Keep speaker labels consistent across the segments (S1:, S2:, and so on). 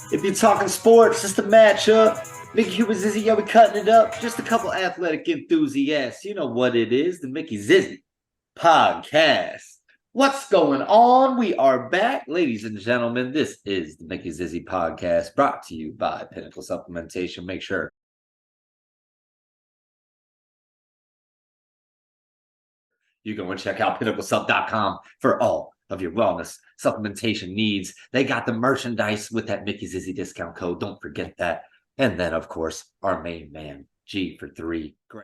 S1: If you're talking sports, just a matchup. Mickey Hugh and Zizzy, yeah, we cutting it up. Just a couple athletic enthusiasts. You know what it is, the Mickey Zizzy podcast. What's going on? We are back, ladies and gentlemen. This is the Mickey Zizzy podcast brought to you by Pinnacle Supplementation. Make sure you go and check out pinnaclesup.com for all of your wellness supplementation needs. They got the merchandise with that Mickey Zizzy discount code. Don't forget that. And then, of course, our main man, G for 3. Great.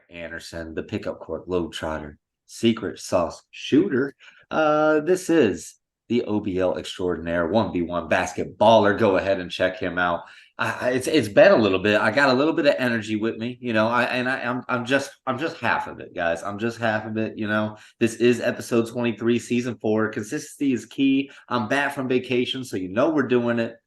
S1: Anderson, the pickup court load trotter, secret sauce shooter. This is the OBL extraordinaire 1v1 basketballer. Go ahead and check him out. It's been a little bit. I got a little bit of energy with me, you know. I'm just half of it, guys. I'm just half of it. You know, this is episode 23, season 4. Consistency is key. I'm back from vacation, so you know we're doing it.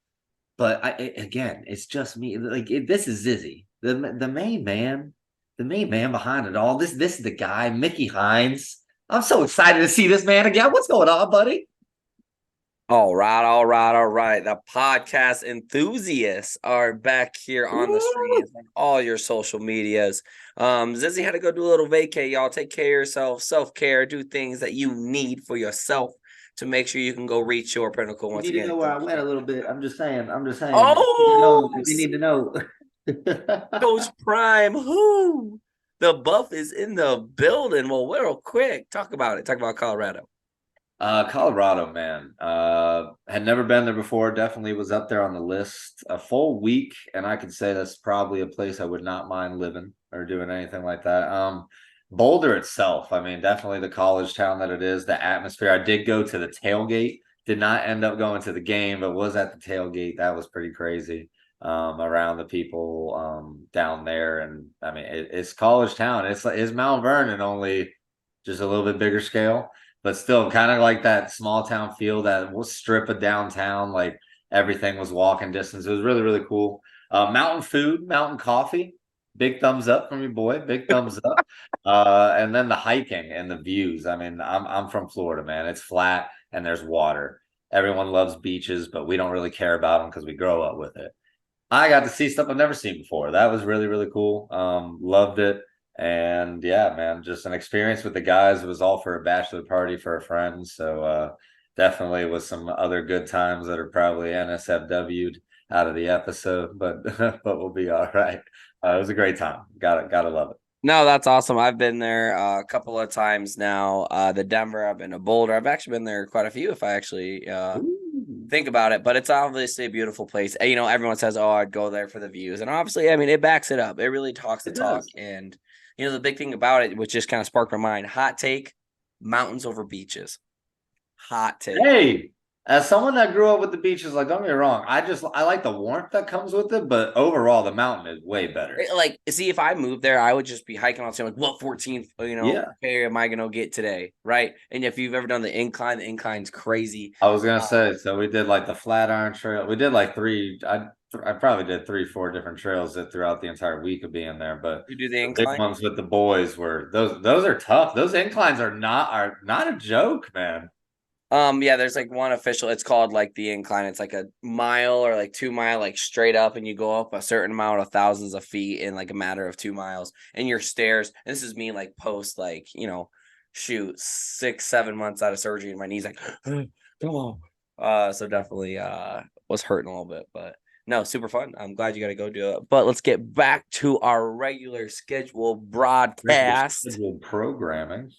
S1: But again, it's just me. This is Zizzy, the main man, the main man behind it all. This is the guy, Mickey Hines. I'm so excited to see this man again. What's going on, buddy?
S2: All right, all right, all right. The podcast enthusiasts are back here on the streams and all your social medias. Zizzy had to go do a little vacay, y'all. Take care of yourself, self-care, do things that you need for yourself to make sure you can go reach your pinnacle
S1: You
S2: once
S1: need to
S2: again.
S1: know where I went a little bit. I'm just saying. I'm just saying.
S2: Oh,
S1: If you need to know.
S2: Coach Prime, who? The buff is in the building. Well, real quick, talk about it. Talk about Colorado.
S1: Colorado, man. Had never been there before. Definitely was up there on the list. A full week, and I could say that's probably a place I would not mind living or doing anything like that. Boulder itself, I mean, definitely the college town that it is, the atmosphere. I did go to the tailgate, did not end up going to the game, but was at the tailgate. That was pretty crazy. Around the people down there. And I mean, it's college town. It's Mount Vernon, only just a little bit bigger scale, but still kind of like that small town feel, that strip of downtown, like everything was walking distance. It was really, really cool. Mountain food, mountain coffee. Big thumbs up from your boy. Big thumbs up. And then the hiking and the views. I mean, I'm from Florida, man. It's flat and there's water. Everyone loves beaches, but we don't really care about them because we grow up with it. I got to see stuff I've never seen before. That was really, really cool. Loved it. And yeah, man, just an experience with the guys. It was all for a bachelor party for a friend. So definitely was some other good times that are probably NSFW'd out of the episode, but but we'll be all right. It was a great time. Gotta love it.
S2: No, that's awesome. I've been there a couple of times now. The Denver, I've been to Boulder. I've actually been there quite a few if I actually think about it, but it's obviously a beautiful place. You know, everyone says, "Oh, I'd go there for the views," and obviously, I mean, it backs it up. It really talks the
S1: It
S2: talk,
S1: does.
S2: and you know, the big thing about it, which just kind of sparked my mind: hot take, mountains over beaches. Hot take.
S1: Hey, as someone that grew up with the beaches, like, don't get me wrong, I like the warmth that comes with it, but overall the mountain is way better.
S2: Like, see, if I moved there, I would just be hiking on saying, like, what 14th,
S1: Yeah.
S2: area am I gonna get today? Right. And if you've ever done the incline's crazy.
S1: I was gonna say, so we did like the Flatiron Trail. We did like three. I probably did 3, 4 different trails throughout the entire week of being there. But
S2: You do the
S1: the big
S2: incline.
S1: ones with the boys were those. Those are tough. Those inclines are not a joke, man.
S2: Yeah, there's like one official, it's called like the incline. It's like a mile or like 2 mile, like straight up, and you go up a certain amount of thousands of feet in like a matter of 2 miles. And your stairs, and this is me like post, like, shoot, 6, 7 months out of surgery, and my knees like, come on. So definitely was hurting a little bit, but no, super fun. I'm glad you got to go do it. But let's get back to our regular scheduled
S1: Regular
S2: broadcast.
S1: scheduled programming.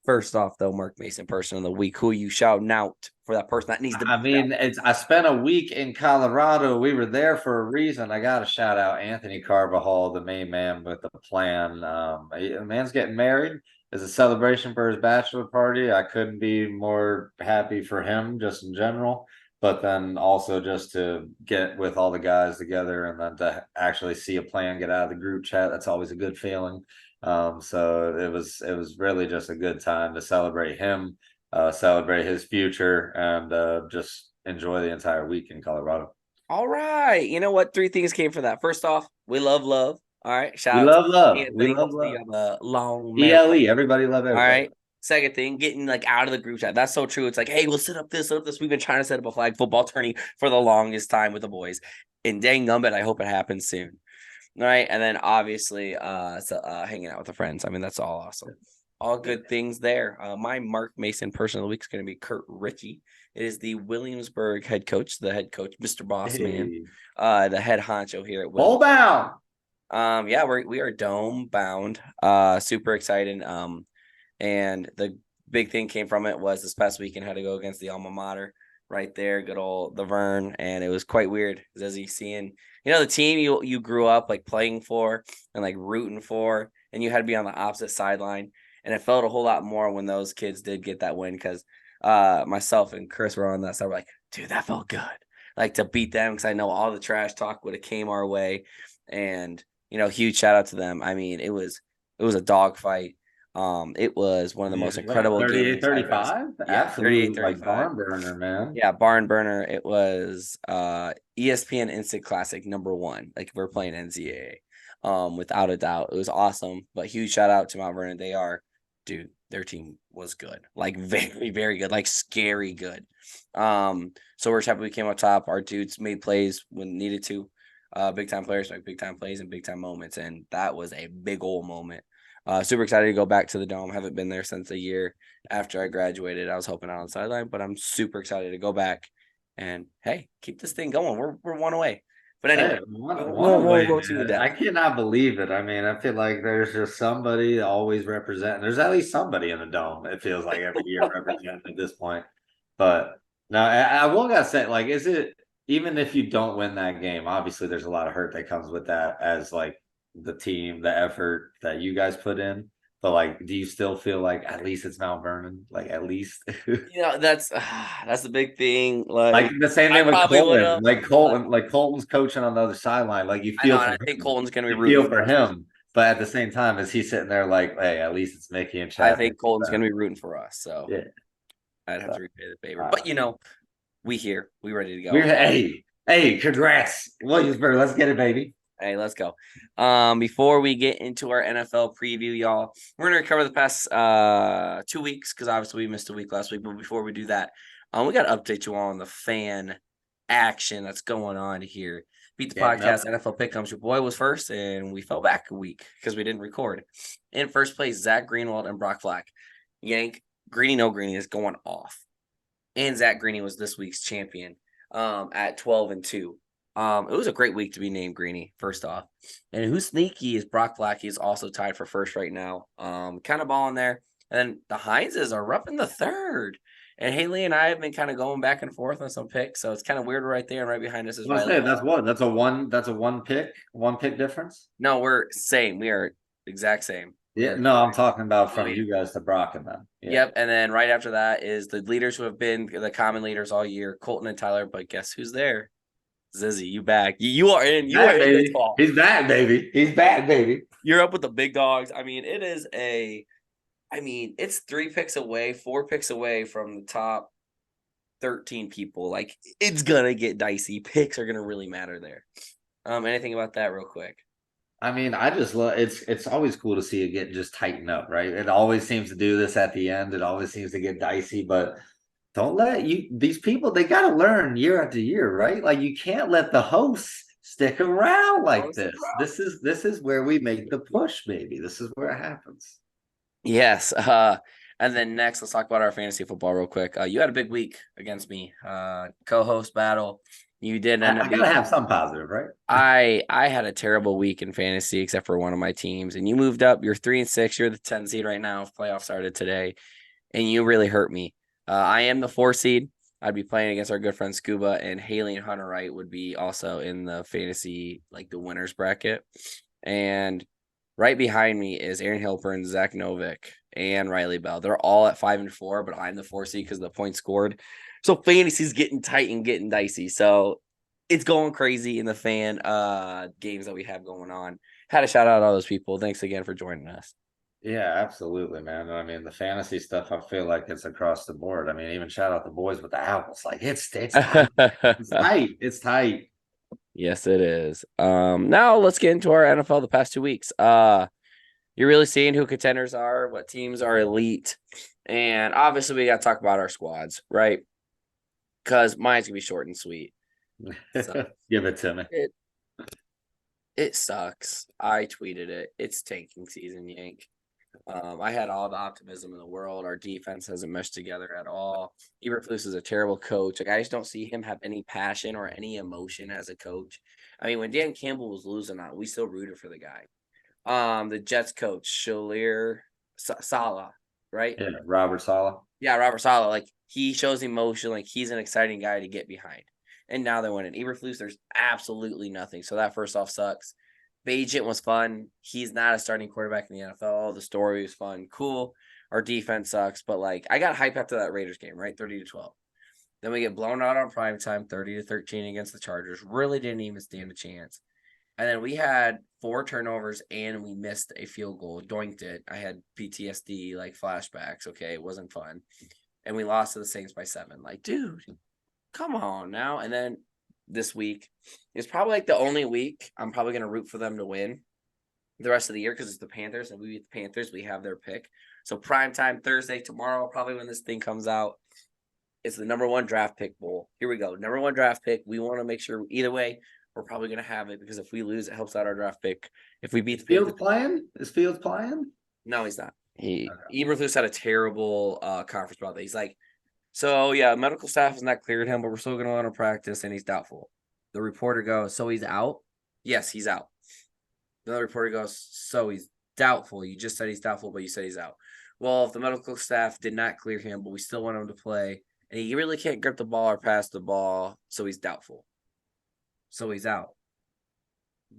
S2: First off, though, Mark Mason, person of the week, who are you shouting out for that person that needs to be
S1: I mean, I spent a week in Colorado. We were there for a reason. I got to shout out Anthony Carvajal, the main man with the plan. The man's getting married. As a celebration for his bachelor party. I couldn't be more happy for him, just in general. But then also just to get with all the guys together and then to actually see a plan get out of the group chat. That's always a good feeling. So it was really just a good time to celebrate him, celebrate his future, and just enjoy the entire week in Colorado.
S2: All right. You know what? Three things came from that. First off, we love love. All right.
S1: We
S2: Shout out to
S1: love love. We
S2: Anthony.
S1: love
S2: Hopefully you
S1: love.
S2: have a long marriage.
S1: ELE. Everybody love
S2: All
S1: everybody.
S2: right. Second thing, getting like out of the group chat. That's so true. It's like, hey, we'll set up this, set up this. We've been trying to set up a flag football tourney for the longest time with the boys. And dang gumbit, I hope it happens soon. All right. And then obviously hanging out with the friends. I mean, that's all awesome. All good things there. My Mark Mason person of the week is going to be Kurt Ritchie. It is the Williamsburg head coach, Mr. Boss Man,
S1: Hey,
S2: the head honcho here at
S1: ball
S2: Williams.
S1: bound.
S2: Yeah, we are dome bound. Super excited. And the big thing came from it was this past weekend had to go against the alma mater right there, good old the Vern, and it was quite weird as you seeing, the team you grew up like playing for and like rooting for, and you had to be on the opposite sideline, and it felt a whole lot more when those kids did get that win because myself and Chris were on that side. We're like, dude, that felt good, like to beat them because I know all the trash talk would have came our way, and huge shout out to them. I mean, it was a dog fight. It was one of the most
S1: What,
S2: incredible
S1: 38,
S2: games I've ever seen.
S1: 35?
S2: Yeah,
S1: Absolute like
S2: 38-35.
S1: barn burner, man.
S2: Yeah, barn burner. It was ESPN Instant Classic #1. Like we're playing NCAA. Without a doubt. It was awesome. But huge shout out to Mount Vernon. Dude, their team was good. Like very, very good. Like scary good. So we're happy we came up top. Our dudes made plays when needed to. Big time players make big time plays and big time moments. And that was a big old moment. Super excited to go back to the dome. Haven't been there since a year after I graduated. I was helping out on the sideline, but I'm super excited to go back and hey, keep this thing going. We're one away. But anyway,
S1: Hey,
S2: we
S1: one
S2: won't
S1: away,
S2: go too in
S1: man. I
S2: depth.
S1: cannot believe it. I mean, I feel like there's just somebody always representing. There's at least somebody in the dome. It feels like every year representing at this point. But no, I will gotta say, like, is it even if you don't win that game? Obviously, there's a lot of hurt that comes with that, as like the team, the effort that you guys put in. But like, do you still feel like at least it's Mount Vernon? Like at least.
S2: That's the big thing.
S1: Like
S2: Like
S1: the same
S2: I
S1: thing with
S2: probably would
S1: Colton.
S2: have, but
S1: Like Colton's coaching on the other sideline. Like you
S2: I know,
S1: feel
S2: and
S1: for
S2: I think
S1: him.
S2: Colton's gonna be
S1: You
S2: rooting
S1: feel
S2: for
S1: for
S2: us.
S1: him. But at the same time, is he sitting there like, hey, at least it's Mickey and
S2: I
S1: Chad
S2: think
S1: making
S2: Colton's
S1: that.
S2: gonna be rooting for us. So
S1: Yeah.
S2: I'd have
S1: So,
S2: to repay the favor.
S1: uh,
S2: But we here. We ready to
S1: we're
S2: go.
S1: hey, congrats. Williamsburg, let's get it, baby.
S2: Hey, let's go. Before we get into our NFL preview, y'all, we're gonna recover the past 2 weeks because obviously we missed a week last week. But before we do that, we gotta update you all on the fan action that's going on here. Beat the
S1: Getting up.
S2: podcast, NFL Pick'ems. Your boy was first, and we fell back a week because we didn't record. In first place, Zach Greenwald and Brock Flack. Yank, Greeny, no Greeny is going off. And Zach Greeny was this week's champion at 12-2. It was a great week to be named Greeny, first off. And who's sneaky is Brock Flack. He's also tied for first right now. Kind of ball in there. And then the Hineses are up in the third. And Haley and I have been kind of going back and forth on some picks. So it's kind of weird right there. And right behind us is
S1: Let's
S2: Riley
S1: say
S2: Bell.
S1: that's a one pick difference.
S2: No, we're same. We are exact same.
S1: Yeah, no, I'm talking about from you guys to Brock and them. Yeah.
S2: Yep. And then right after that is the leaders who have been the common leaders all year, Colton and Tyler. But guess who's there? Zizzy, you back. You are in. You are
S1: Back,
S2: in this
S1: baby.
S2: call.
S1: He's back, baby. He's back, baby.
S2: You're up with the big dogs. I mean, it's 3 picks away, 4 picks away from the top 13 people. Like, it's gonna get dicey. Picks are gonna really matter there. Anything about that real quick?
S1: I mean, I just love it's always cool to see it get just tighten up, right? It always seems to do this at the end. It always seems to get dicey, but don't let these people they gotta learn year after year, right? Like you can't let the hosts stick around like this. This is where we make the push, baby. This is where it happens.
S2: Yes. And then next, let's talk about our fantasy football real quick. You had a big week against me. Co-host battle. You did end
S1: I
S2: up
S1: gotta
S2: beating.
S1: have some positive, right?
S2: I had a terrible week in fantasy except for one of my teams, and you moved up. You're 3-6. You're the 10 seed right now. If playoff started today, and you really hurt me. I am the 4 seed. I'd be playing against our good friend Scuba, and Haley and Hunter Wright would be also in the fantasy, like the winners bracket. And right behind me is Aaron Hilpern, Zach Novick, and Riley Bell. They're all at 5-4, but I'm the 4 seed because of the points scored. So fantasy's getting tight and getting dicey. So it's going crazy in the fan games that we have going on. Had to shout out all those people. Thanks again for joining us.
S1: Yeah, absolutely, man. I mean, the fantasy stuff, I feel like it's across the board. I mean, even shout out the boys with the owls. Like it's tight. It's tight. It's tight.
S2: Yes, it is. Now let's get into our NFL the past 2 weeks. You're really seeing who contenders are, what teams are elite, and obviously we got to talk about our squads, right? Because mine's gonna be short and sweet. So
S1: Give it to me.
S2: it it sucks. I tweeted it. It's tanking season, Yank. I had all the optimism in the world. Our defense hasn't meshed together at all. Eberflus is a terrible coach. Like I just don't see him have any passion or any emotion as a coach. I mean, when Dan Campbell was losing out, we still rooted for the guy. The Jets coach, Shalir Salah, right?
S1: Yeah, Robert Saleh.
S2: Yeah, Robert Salah. Like he shows emotion. Like he's an exciting guy to get behind. And now they're winning. Eberflus, there's absolutely nothing. So that first off sucks. Bagent was fun. He's not a starting quarterback in the NFL. The story was fun. Cool. Our defense sucks, but like I got hype after that Raiders game, right? 30-12. Then we get blown out on prime time, 30-13 against the Chargers. Really didn't even stand a chance. And then we had 4 turnovers and we missed a field goal, doinked it. I had PTSD like flashbacks. Okay, it wasn't fun. And we lost to the Saints by 7. Like, dude, come on now. And then this week is probably like the only week I'm probably going to root for them to win the rest of the year because it's the Panthers and we beat the Panthers. We have their pick. So prime time Thursday, tomorrow, probably when this thing comes out, it's the number 1 draft pick bowl. Here we go. Number 1 draft pick. We want to make sure either way, we're probably going to have it because if we lose, it helps out our draft pick. If we beat the Panthers,
S1: Fields playing? Is Fields playing?
S2: no, he's not. He
S1: Okay.
S2: Eberflus had a terrible conference about that. He's like, so yeah, medical staff has not cleared him, but we're still going to let him practice, and he's doubtful. The reporter goes, so he's out. Yes, he's out. The other reporter goes, so he's doubtful. You just said he's doubtful, but you said he's out. Well, if the medical staff did not clear him, but we still want him to play, and he really can't grip the ball or pass the ball, so he's doubtful. So he's out.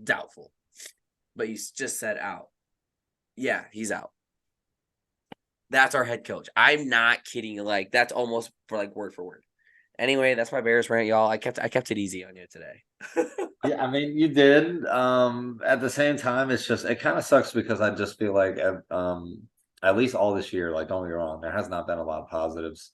S2: Doubtful. But you just said out. Yeah, he's out. That's our head coach. I'm not kidding. Like that's almost for like word for word. Anyway, that's my Bears rant, y'all. I kept it easy on you today.
S1: Yeah, I mean, you did. At the same time, it's just it kind of sucks because I just feel like at least all this year, like don't get me wrong, there has not been a lot of positives.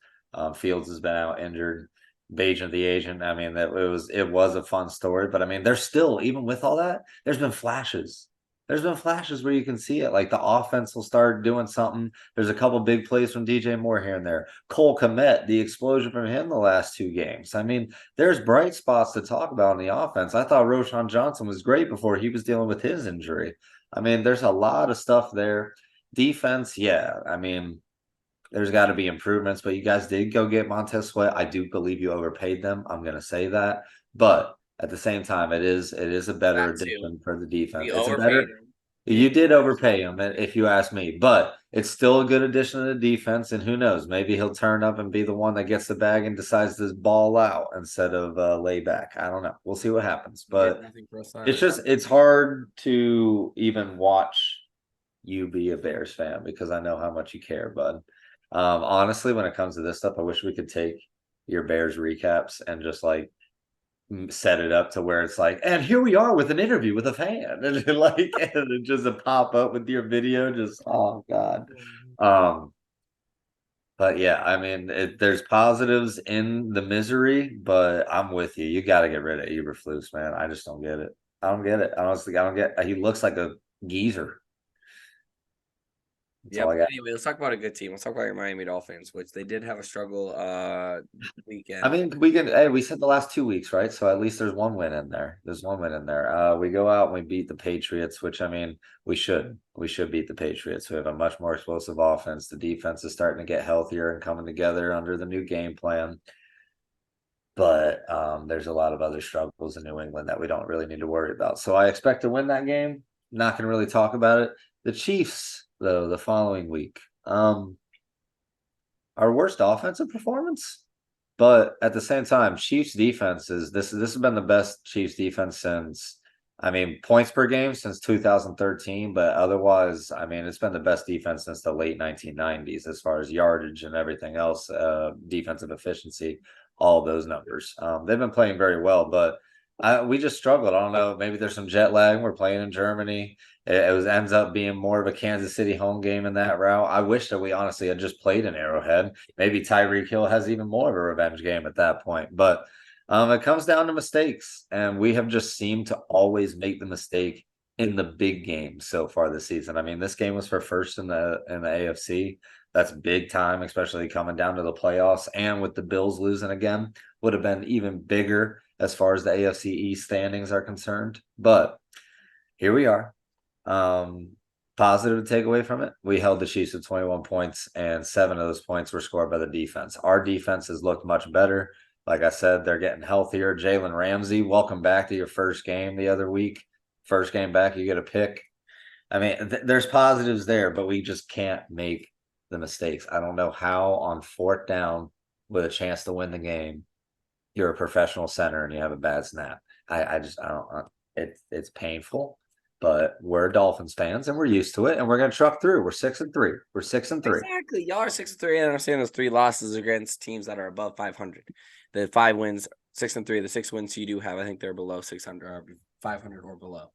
S1: Fields has been out injured. Bajent the agent. I mean, that it was a fun story, but I mean, there's still even with all that, there's been flashes. There's been flashes where you can see it. Like the offense will start doing something. There's a couple big plays from DJ Moore here and there. Cole Kmet, the explosion from him the last 2 games. I mean, there's bright spots to talk about in the offense. I thought Roshan Johnson was great before he was dealing with his injury. I mean, there's a lot of stuff there. Defense, yeah. I mean, there's got to be improvements, but you guys did go get Montez Sweat. I do believe you overpaid them. I'm going to say that, but at the same time, it is a better
S2: That too.
S1: addition for the
S2: We
S1: defense. It's a
S2: overpaid
S1: better.
S2: him.
S1: You did overpay him, if you ask me, but it's still a good addition to the defense. And who knows, maybe he'll turn up and be the one that gets the bag and decides to ball out instead of lay back. I don't know. We'll see what happens,
S2: He did
S1: but
S2: nothing for us
S1: it's
S2: either.
S1: just it's hard to even watch you be a Bears fan because I know how much you care, bud. Honestly, when it comes to this stuff, I wish we could take your Bears recaps and just like set it up to where it's like, and here we are with an interview with a fan, and like, and it just a pop up with your video, just oh god. Um, but yeah, I mean, there's positives in the misery, but I'm with you. You got to get rid of Eberflus, man. I just don't get it. I don't get it. Honestly, I don't get. He looks like a geezer. That's all
S2: Yep.
S1: I got.
S2: Anyway, let's talk about a good team. Let's talk about your Miami Dolphins, which they did have a struggle
S1: I
S2: weekend.
S1: mean, we can. Hey, we said the last 2 weeks, right? So at least there's one win in there. There's one win in there. We go out and we beat the Patriots, which I mean, we should. We should beat the Patriots. We have a much more explosive offense. The defense is starting to get healthier and coming together under the new game plan. But there's a lot of other struggles in New England that we don't really need to worry about. So I expect to win that game. Not going to really talk about it. The Chiefs, though, the following week. Our worst offensive performance. But at the same time, Chiefs defense is this has been the best Chiefs defense since I mean points per game since 2013, but otherwise, I mean it's been the best defense since the late 1990s as far as yardage and everything else, defensive efficiency, all those numbers. They've been playing very well, but we just struggled. I don't know. Maybe there's some jet lag. We're playing in Germany. It ends up being more of a Kansas City home game in that route. I wish that we honestly had just played in Arrowhead. Maybe Tyreek Hill has even more of a revenge game at that point. But It comes down to mistakes, and we have just seemed to always make the mistake in the big games so far this season. I mean, this game was for first in the AFC. That's big time, especially coming down to the playoffs, and with the Bills losing again, would have been even bigger as far as the AFC East standings are concerned. But here we are. Um, Positive to take away from it. We held the Chiefs to 21 points, and 7 of those points were scored by the defense. Our defense has looked much better. Like I said, they're getting healthier. Jalen Ramsey, welcome back to your first game the other week. First game back, you get a pick. I mean, there's positives there, but we just can't make the mistakes. I don't know how on fourth down with a chance to win the game, you're a professional center and you have a bad snap. I don't. It's painful, but we're Dolphins fans and we're used to it, and we're gonna truck through. We're 6-3. We're 6-3.
S2: Exactly. Y'all are 6-3. I understand those 3 losses against teams that are above 500. The 5 wins, 6-3. The 6 wins you do have, I think they're below 600 or 500 or below.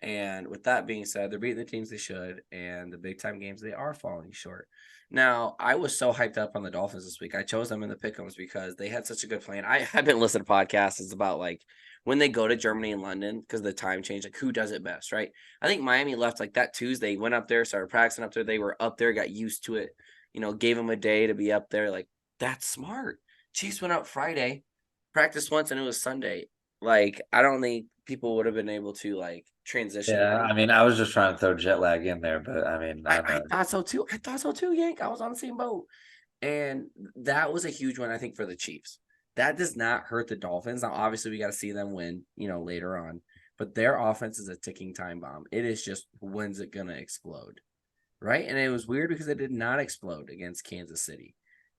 S2: And with that being said, they're beating the teams they should, and the big time games they are falling short. Now, I was so hyped up on the Dolphins this week. I chose them in the pick'ems because they had such a good plan. I've been listening to podcasts. It's about like when they go to Germany and London because the time change, like who does it best, right? I think Miami left like that Tuesday, went up there, started practicing up there. They were up there, got used to it, gave them a day to be up there. Like that's smart. Chiefs went out Friday, practiced once, and it was Sunday. Like I don't think people would have been able to like transition
S1: Yeah,
S2: right.
S1: I mean, I was just trying to throw jet lag in there, but I mean, I
S2: I
S1: know.
S2: thought so too. I thought so too, Yank. I was on the same boat. And that was a huge one, I think, for the Chiefs. That does not hurt the Dolphins. Now, obviously, we got to see them win, later on. But their offense is a ticking time bomb. It is just when's it gonna explode, right? And it was weird because it did not explode against Kansas City.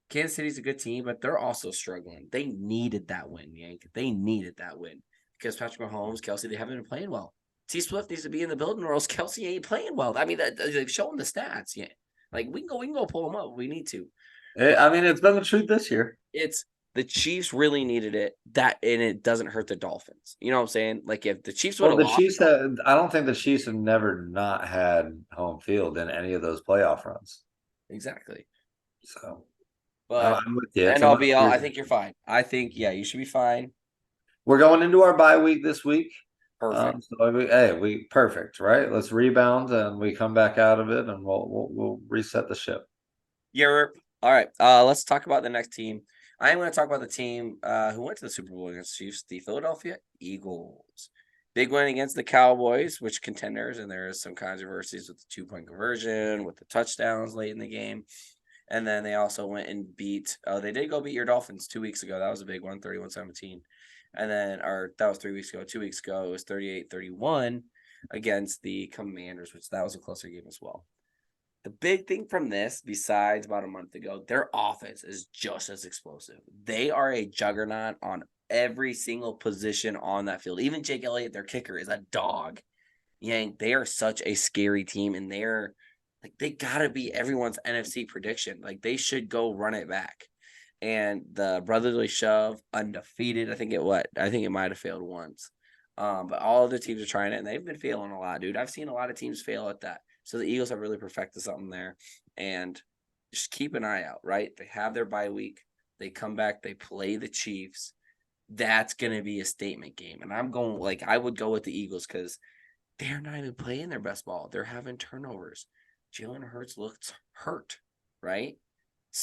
S2: Kansas City's a good team, but they're also struggling. They needed that win, Yank. They needed that win because Patrick Mahomes, Kelsey, they haven't been playing well. T Swift needs to be in the building, or else Kelsey ain't playing well. I mean, they've shown the stats. Yeah, like we can go pull them up if we need to. But
S1: I mean, it's been the truth this year.
S2: it's the Chiefs really needed it. And it doesn't hurt the Dolphins. You know what I'm saying? Like if the Chiefs would
S1: Well,
S2: have
S1: the
S2: lost,
S1: Chiefs have, I don't think the Chiefs have never not had home field in any of those playoff runs.
S2: exactly.
S1: So
S2: But
S1: I'm with you. It's
S2: end
S1: a
S2: all
S1: much
S2: be all, I
S1: bigger.
S2: think you're fine. I think you should be fine.
S1: We're going into our bye week this week.
S2: Perfect.
S1: We perfect, right? Let's rebound and we come back out of it, and we'll reset the ship.
S2: You're all right. Let's talk about the next team. I am going to talk about the team who went to the Super Bowl against the Chiefs, the Philadelphia Eagles. Big win against the Cowboys, which contenders, and there is some controversies with the 2-point conversion, with the touchdowns late in the game. And then they also went and beat, they did go beat your Dolphins 2 weeks ago. That was a big one, 31-17. And then, or that was 3 weeks ago. 2 weeks ago, it was 38-31 against the Commanders, which that was a closer game as well. The big thing from this, besides about a month ago, their offense is just as explosive. They are a juggernaut on every single position on that field. Even Jake Elliott, their kicker, is a dog. Yank, they are such a scary team, and they're like they gotta be everyone's NFC prediction. Like they should go run it back. And the brotherly shove, undefeated. I think it might have failed once. But all the teams are trying it, and they've been failing a lot, dude. I've seen a lot of teams fail at that. So the Eagles have really perfected something there. And just keep an eye out, right? They have their bye week. They come back, they play the Chiefs. That's gonna be a statement game. And I'm going like I would go with the Eagles because they're not even playing their best ball. They're having turnovers. Jalen Hurts looks hurt, right?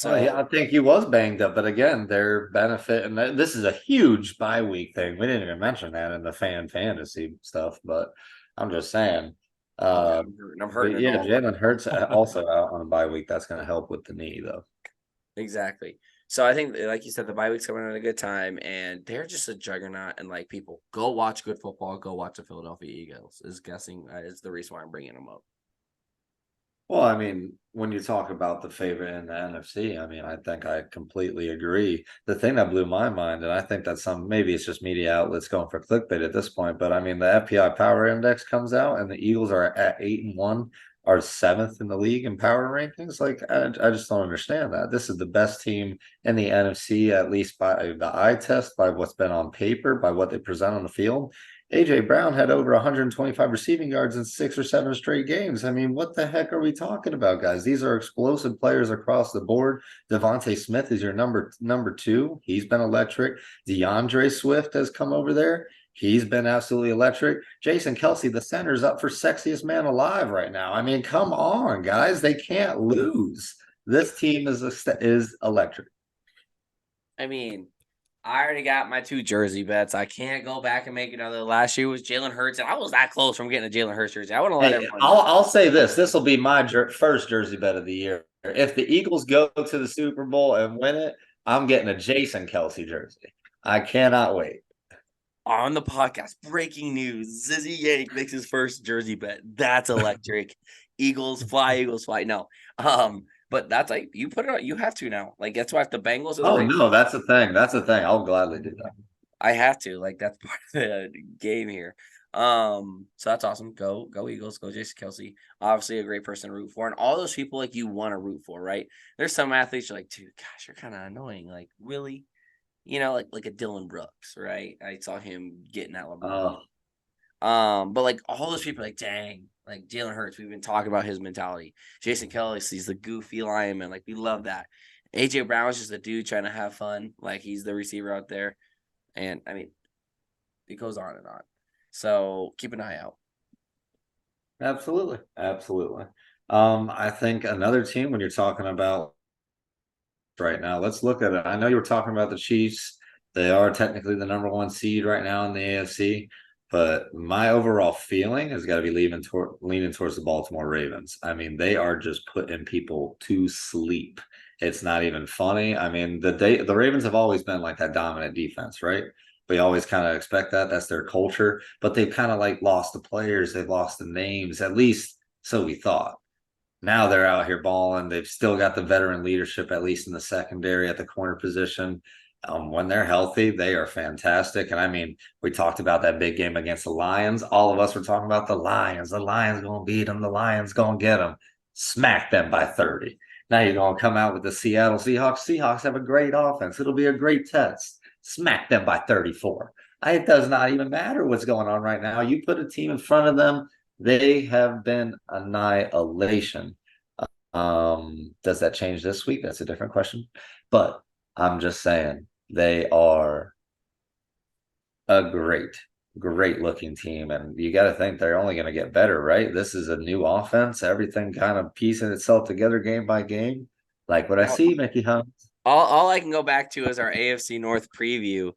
S1: Well, yeah, I
S2: So
S1: think he was banged up, but again, their benefit, and this is a huge bye week thing. We didn't even mention that in the fantasy stuff, but I'm just saying.
S2: oh yeah,
S1: Uh,
S2: I'm
S1: but
S2: hurting it
S1: yeah,
S2: all.
S1: Jalen Hurts also out on a bye week. That's going to help with the knee, though.
S2: Exactly. So I think, like you said, the bye week's coming at a good time, and they're just a juggernaut. And like people, go watch good football. Go watch the Philadelphia Eagles. Is the reason why I'm bringing them up.
S1: Well, I mean, when you talk about the favorite in the NFC, I mean, I think I completely agree. The thing that blew my mind, and I think that maybe it's just media outlets going for clickbait at this point, but I mean, the FPI Power Index comes out, and the Eagles are at 8-1, are seventh in the league in power rankings. Like, I just don't understand that. This is the best team in the NFC, at least by the eye test, by what's been on paper, by what they present on the field. AJ Brown had over 125 receiving yards in 6 or 7 straight games. I mean, what the heck are we talking about, guys? These are explosive players across the board. Devontae Smith is your number two. He's been electric. DeAndre Swift has come over there. He's been absolutely electric. Jason Kelsey, the center's up for sexiest man alive right now. I mean, come on, guys. They can't lose. This team is electric.
S2: I mean, I already got my 2 jersey bets. I can't go back and make another. Last year was Jalen Hurts, and I was that close from getting a Jalen Hurts jersey. I want to let
S1: Hey,
S2: everyone know.
S1: I'll say this. This will be my first jersey bet of the year. If the Eagles go to the Super Bowl and win it, I'm getting a Jason Kelsey jersey. I cannot wait.
S2: On the podcast, breaking news: Zizzy Yank makes his first jersey bet. That's electric. Eagles fly. No, but that's like you put it on. You have to now. Like that's why if the Bengals or the
S1: Oh
S2: Ravens,
S1: no, that's the thing. That's the thing. I'll gladly do that.
S2: I have to. Like that's part of the game here. So that's awesome. Go Eagles. Go Jason Kelsey. Obviously a great person to root for, and all those people like you want to root for, right? There's some athletes you're like, dude, gosh, you're kind of annoying. Like really, like a Dylan Brooks, right? I saw him getting that LeBron.
S1: Oh,
S2: But like all those people, are like dang, like Jalen Hurts. We've been talking about his mentality. Jason Kelsey, he's the goofy lineman. Like we love that. AJ Brown is just a dude trying to have fun. Like he's the receiver out there, and I mean, it goes on and on. So keep an eye out.
S1: absolutely. Absolutely. I think another team when you're talking about right now. Let's look at it. I know you were talking about the Chiefs. They are technically the number one seed right now in the AFC, but my overall feeling has got to be leaning towards the Baltimore Ravens. I mean, they are just putting people to sleep. It's not even funny. I mean, the Ravens have always been like that dominant defense, right? We always kind of expect that. That's their culture, but they've kind of like lost the players, they've lost the names, at least so we thought. Now they're out here balling. They've still got the veteran leadership, at least in the secondary at the corner position. When they're healthy, they are fantastic. And I mean, we talked about that big game against the Lions. All of us were talking about the Lions. The Lions going to beat them. The Lions going to get them. Smack them by 30. Now you're going to come out with the Seattle Seahawks. Seahawks have a great offense. It'll be a great test. Smack them by 34. It does not even matter what's going on right now. You put a team in front of them, they have been annihilation. Does that change this week? That's a different question. But I'm just saying they are a great looking team. And you got to think they're only going to get better, right? This is a new offense, everything kind of piecing itself together game by game. Like what I see, Mickey Hunt.
S2: All I can go back to is our AFC North preview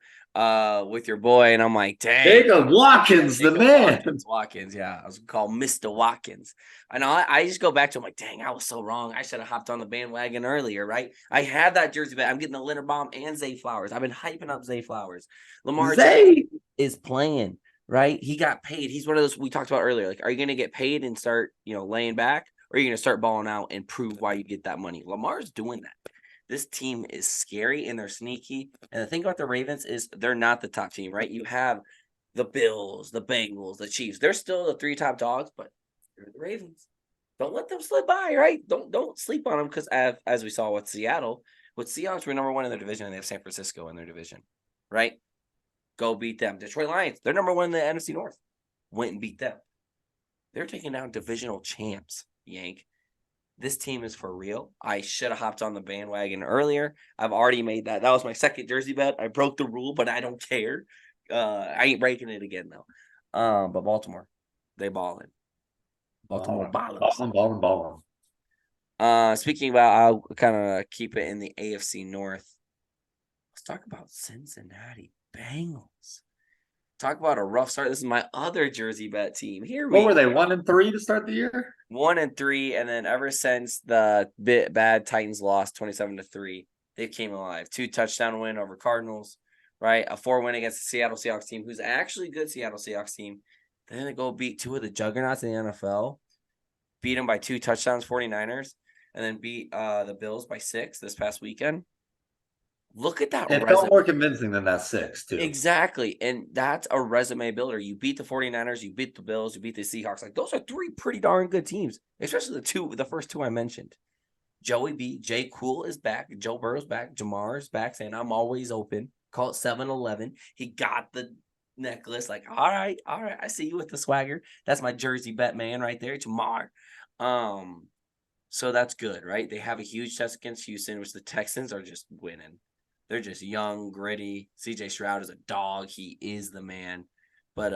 S2: with your boy, and I'm like, dang.
S1: Jacob Watkins, the
S2: Jacob
S1: man.
S2: Watkins, yeah. I was called Mr. Watkins. I know I just go back to him like, dang, I was so wrong. I should have hopped on the bandwagon earlier, right? I had that jersey bet. I'm getting the Linderbaum and Zay Flowers. I've been hyping up Zay Flowers. Lamar
S1: Zay.
S2: is playing, right? He got paid. He's one of those we talked about earlier. Like, are you gonna get paid and start, laying back, or are you gonna start balling out and prove why you get that money? Lamar's doing that. This team is scary and they're sneaky. And the thing about the Ravens is they're not the top team, right? You have the Bills, the Bengals, the Chiefs. They're still the 3 top dogs, but they're the Ravens. Don't let them slip by, right? Don't sleep on them because as we saw with Seattle, with Seahawks were number 1 in their division, and they have San Francisco in their division, right? Go beat them. Detroit Lions, they're number 1 in the NFC North. Went and beat them. They're taking down divisional champs, Yank. This team is for real. I should have hopped on the bandwagon earlier. I've already made that. That was my second jersey bet. I broke the rule, but I don't care. I ain't breaking it again though. But Baltimore, they balling. Baltimore ballers.
S1: Balling.
S2: Speaking about, I'll kind of keep it in the AFC North. Let's talk about Cincinnati Bengals. Talk about a rough start. This is my other jersey bet team. Here we
S1: What were they, 1-3 to start the year?
S2: 1-3, and then ever since the bad Titans lost 27-3, they came alive. 2 touchdown win over Cardinals, right? A 4 win against the Seattle Seahawks team, who's actually a good Seattle Seahawks team. Then they go beat 2 of the juggernauts in the NFL, beat them by 2 touchdowns, 49ers, and then beat the Bills by 6 this past weekend. Look at that
S1: It
S2: resume.
S1: felt more convincing than that 6, too.
S2: Exactly. And that's a resume builder. You beat the 49ers, you beat the Bills, you beat the Seahawks. Like those are 3 pretty darn good teams, especially the first 2 I mentioned. Joey B, Jay Cool is back, Joe Burrow's back, Jamar is back, saying I'm always open. Call it 7-11. He got the necklace. Like, all right, I see you with the swagger. That's my Jersey bet man right there, Jamar. Um, so that's good, right? They have a huge test against Houston, which the Texans are just winning. They're just young, gritty. CJ Stroud is a dog. He is the man. But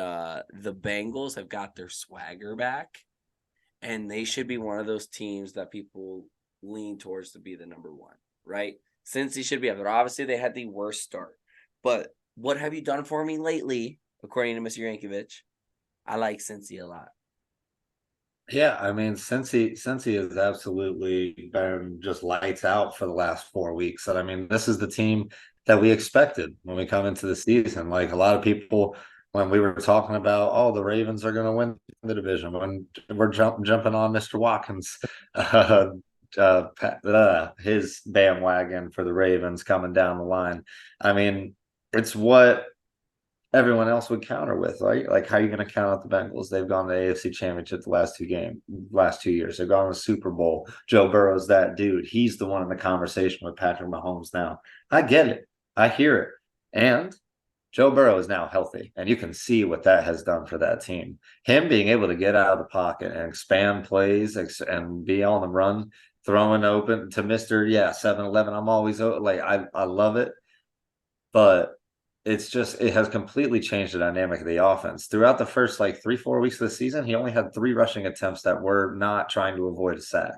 S2: the Bengals have got their swagger back, and they should be one of those teams that people lean towards to be the number one, right? Since he should be up there. Obviously, they had the worst start. But what have you done for me lately, according to Mr. Yankovic? I like Cincy a lot.
S1: Yeah, I mean, since he has absolutely been just lights out for the last 4 weeks. And I mean, this is the team that we expected when we come into the season. Like a lot of people, when we were talking about, oh, the Ravens are going to win the division, when we're jumping on Mr. Watkins, uh, his bandwagon for the Ravens coming down the line. I mean, it's what everyone else would counter with, right? Like, how are you going to count out the Bengals? They've gone to the AFC Championship the last 2 years. They've gone to the Super Bowl. Joe Burrow's that dude. He's the one in the conversation with Patrick Mahomes now. I get it. I hear it. And Joe Burrow is now healthy, and you can see what that has done for that team. Him being able to get out of the pocket and expand plays and be on the run, throwing open to Mister, yeah, 7-Eleven. I'm always like, I love it, but it has completely changed the dynamic of the offense. Throughout the first like 3-4 weeks of the season, he only had 3 rushing attempts that were not trying to avoid a sack.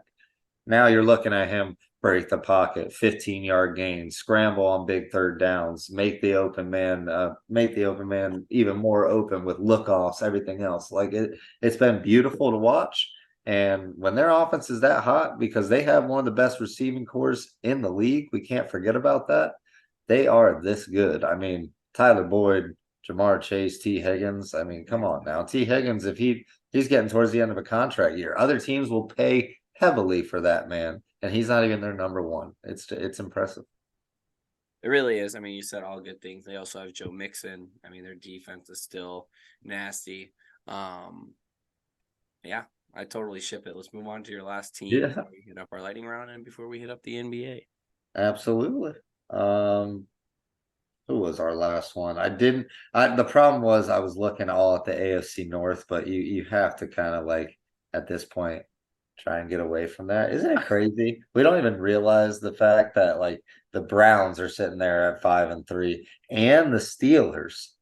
S1: Now you're looking at him break the pocket, 15-yard gain, scramble on big third downs, make the open man even more open with lookoffs, everything else. Like it's been beautiful to watch. And when their offense is that hot, because they have one of the best receiving cores in the league, we can't forget about that. They are this good. I mean, Tyler Boyd, Jamar Chase, T. Higgins. I mean, come on now. T. Higgins, if he's getting towards the end of a contract year, other teams will pay heavily for that man, and he's not even their number one. It's impressive.
S2: It really is. I mean, you said all good things. They also have Joe Mixon. I mean, their defense is still nasty. Um, yeah, I totally ship it. Let's move on to your last team
S1: Yeah,
S2: before we hit up our lightning round and before we hit up the NBA.
S1: absolutely. Um, who was our last one? I didn't. The problem was I was looking all at the AFC North, but you have to kind of like at this point try and get away from that. Isn't it crazy? We don't even realize the fact that like the Browns are sitting there at 5-3, and the Steelers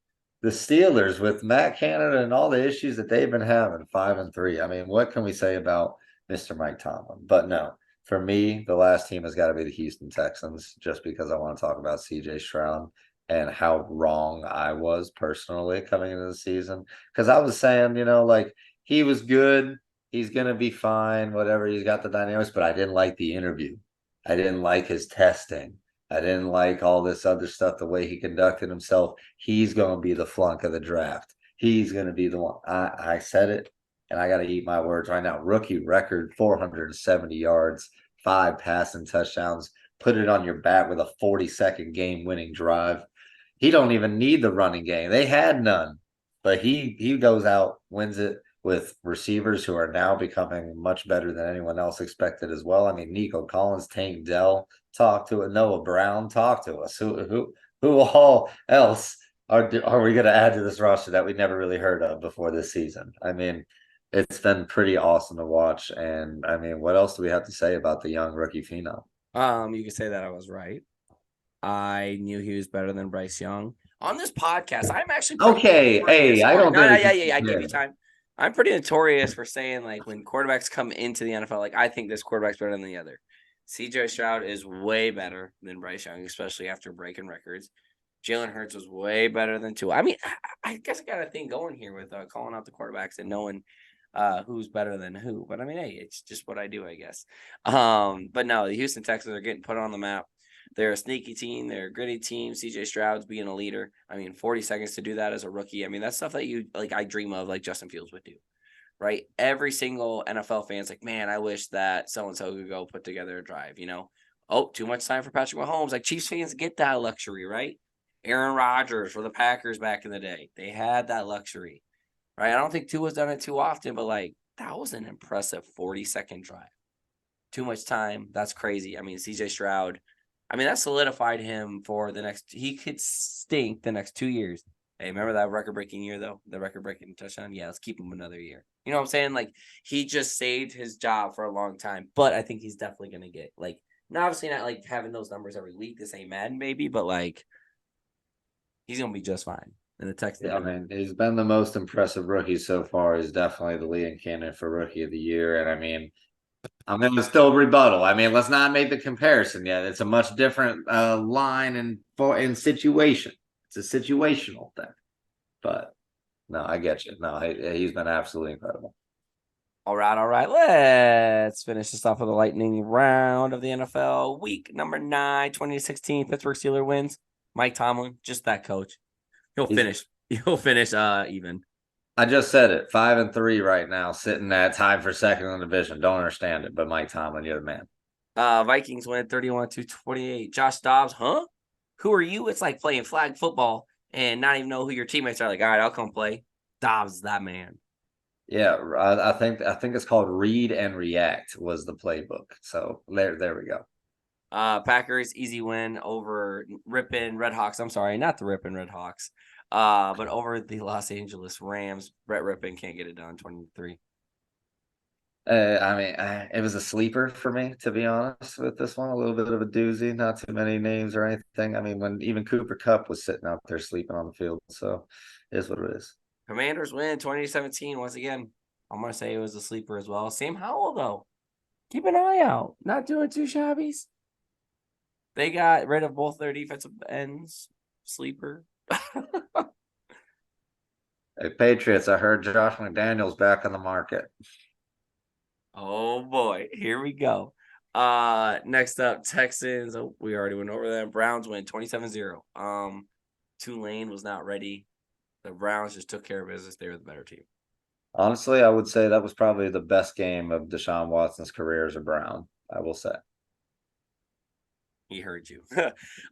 S1: with Matt Canada and all the issues that they've been having, 5-3. I mean, what can we say about Mr. Mike Tomlin? But no, for me, the last team has got to be the Houston Texans, just because I want to talk about CJ Stroud and how wrong I was personally coming into the season. Because I was saying, like he was good, he's gonna be fine, whatever. He's got the dynamics, but I didn't like the interview. I didn't like his testing. I didn't like all this other stuff, the way he conducted himself. He's gonna be the flunk of the draft. He's gonna be the one. I said it, and I gotta eat my words right now. Rookie record, 470 yards, 5 passing touchdowns. Put it on your back with a 40-second game-winning drive. He don't even need the running game. They had none, but he goes out, wins it with receivers who are now becoming much better than anyone else expected as well. I mean, Nico Collins, Tank Dell, talk to it. Noah Brown, talk to us. Who all else are we going to add to this roster that we never really heard of before this season? I mean, it's been pretty awesome to watch. And I mean, what else do we have to say about the young rookie phenom?
S2: You can say that I was right. I knew he was better than Bryce Young. On this podcast, I'm actually pretty
S1: Okay,
S2: notorious
S1: hey, I
S2: for
S1: don't
S2: no, no,
S1: dare
S2: yeah,
S1: to.
S2: yeah, yeah, I give you time. I'm pretty notorious for saying like when quarterbacks come into the NFL, like I think this quarterback's better than the other. CJ Stroud is way better than Bryce Young, especially after breaking records. Jalen Hurts was way better than Tua. I mean, I guess I got a thing going here with calling out the quarterbacks and knowing who's better than who. But I mean, hey, it's just what I do, I guess. But no, the Houston Texans are getting put on the map. They're a sneaky team. They're a gritty team. CJ Stroud's being a leader. I mean, 40 seconds to do that as a rookie. I mean, that's stuff that you like. I dream of, like Justin Fields would do, right? Every single NFL fan's like, man, I wish that so and so could go put together a drive. Oh, too much time for Patrick Mahomes. Like Chiefs fans get that luxury, right? Aaron Rodgers for the Packers back in the day, they had that luxury, right? I don't think Tua's done it too often, but like that was an impressive 40-second drive. Too much time. That's crazy. I mean, CJ Stroud, I mean, that solidified him for the next, he could stink the next 2 years. Hey, remember that record-breaking year though? The record-breaking touchdown. Yeah, let's keep him another year. You know what I'm saying? Like he just saved his job for a long time, but I think he's definitely gonna get like. Now, obviously, not like having those numbers every week. This ain't Madden, maybe, but like he's gonna be just fine. And the Texans are
S1: Yeah, I
S2: gonna.
S1: mean, he's been the most impressive rookie so far. He's definitely the leading candidate for rookie of the year. And I mean, I'm going to still rebuttal. I mean, let's not make the comparison yet. It's a much different line and for in situation. It's a situational thing. But no, I get you. No, he's been absolutely incredible.
S2: All right, all right. Let's finish this off with a lightning round of the NFL. Week number 9, 2016. Pittsburgh Steelers wins. Mike Tomlin, just that coach. He'll
S1: He's
S2: finish. He'll finish even.
S1: I just said it, 5-3 right now, sitting at tied for second in the division. Don't understand it, but Mike Tomlin, you're the man.
S2: Vikings win 31-28. Josh Dobbs, huh? Who are you? It's like playing flag football and not even know who your teammates are. Like, all right, I'll come play. Dobbs is that man.
S1: Yeah, I think it's called Read and React was the playbook. So there we go.
S2: Packers easy win over Rippin' Red Hawks. I'm sorry, not the Rippin' Red Hawks. But over the Los Angeles Rams. Brett Rippin can't get it done. 23.
S1: I mean, it was a sleeper for me, to be honest, with this one. A little bit of a doozy, not too many names or anything. I mean, when even Cooper Cup was sitting out there sleeping on the field. So it is what it is.
S2: Commanders win 2017. Once again, I'm gonna say it was a sleeper as well. Sam Howell though, keep an eye out. Not doing too shabby. They got rid of both their defensive ends. Sleeper.
S1: Hey, Patriots, I heard Josh McDaniels back on the market.
S2: Oh boy, here we go. Next up, Texans. Oh, we already went over them. Browns win 27-0. Tulane was not ready. The Browns just took care of business. They were the better team.
S1: Honestly, I would say that was probably the best game of Deshaun Watson's career as a Brown, I will say.
S2: He heard you.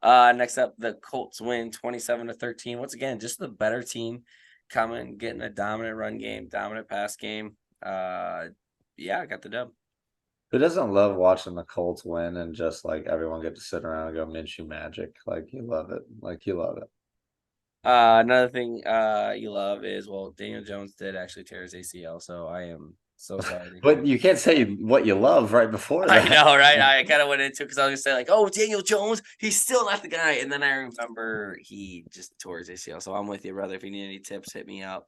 S2: Next up, the Colts win 27-13. Once again, just the better team coming, getting a dominant run game, dominant pass game. Yeah, I got the dub.
S1: Who doesn't love watching the Colts win and just like everyone get to sit around and go Minshew magic? Like you love it. Like you love it.
S2: Another thing you love is well, Daniel Jones did actually tear his ACL, so I am so sorry to hear.
S1: But you can't say what you love right before
S2: I
S1: that.
S2: know, right? I kind of went into because I was gonna say like, oh, Daniel Jones, he's still not the guy, and then I remember he just tore his ACL. So I'm with you, brother. If you need any tips, hit me up.